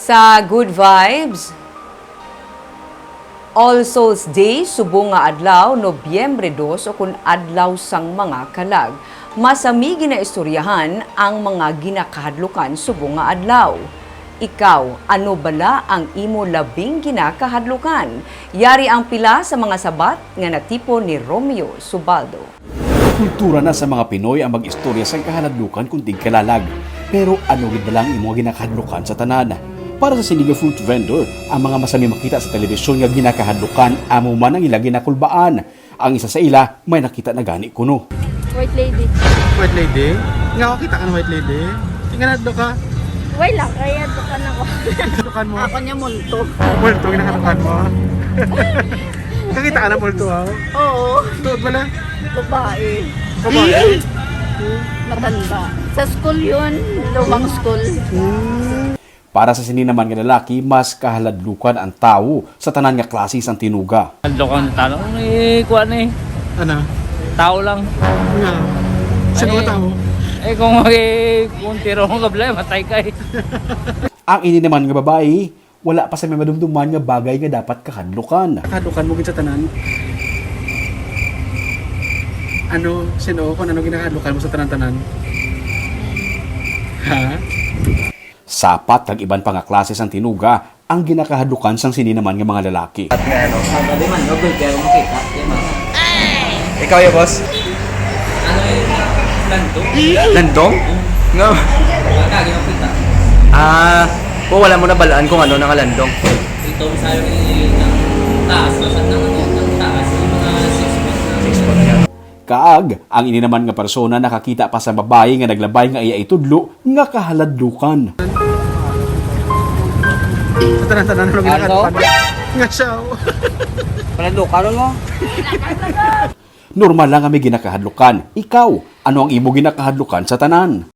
Sa Good Vibes, All Souls Day, subong nga adlaw, Nobyembre 2 o kun adlaw sang mga kalag. Masami ginaistoryahan ang mga ginakahadlukan subong nga adlaw. Ikaw, ano bala ang imo labing ginakahadlukan? Yari ang pila sa mga sabat nga natipo ni Romeo Subaldo. Kultura na sa mga Pinoy ang mag-istorya sa kahadlukan kunting kalalag. Pero ano gid ba lang imo ginakahadlukan sa tanan? Para sa sinigang fruit vendor, ang mga masami makita sa telebisyon nga ginakahadlukan amo man ang ilang ginakulbaan. Ang isa sa ila may nakita na gani kuno. White lady. White lady? Nga ako kita ka ng white lady. Tingnan na ka. Why lang, kaya dukan ako. Dukan mo. Ako niya multo. Multo, ginakadukan mo. Kakita ka ng multo ha? Oo, Tuod pala. babae. Babae. Matanda. Sa school yun, lumang school. Para sa sini naman nga lalaki, mas kahaladlukan ang tao sa tanan nga klase sang tinuga. Lokan na tanong kuha na eh. Ano? Tao lang. Nga. Sino ka Ay. tao? Kung tiro kong gablay, matay ka eh. Ang ini naman nga babae, wala pa sa may madumduman nga bagay nga dapat kahadlukan. Kadukan mo gid sa tanan. Ano? Sino? Kung ano ginakadukan mo sa tanan-tanan? Ha? Sapat kag iban pa nga klase sang tinuga ang ginakahadlukan sang sini naman nga mga lalaki. Ikaw ya, boss? Landong? Nga. Wala mo na balaan kung ano nang landong. Ito, sabi ng taas, masat ng taas, mga 6 months na. Kaag, ang ini naman nga persona nakakita pa sa babae nga naglabay nga iya itudlo nga kahaladlukan. Sa tanan-tanan ano ginakadukan mo? Nga siya. Normal lang nga may ginakahadlukan. Ikaw, ano ang imo ginakahadlukan sa tanan?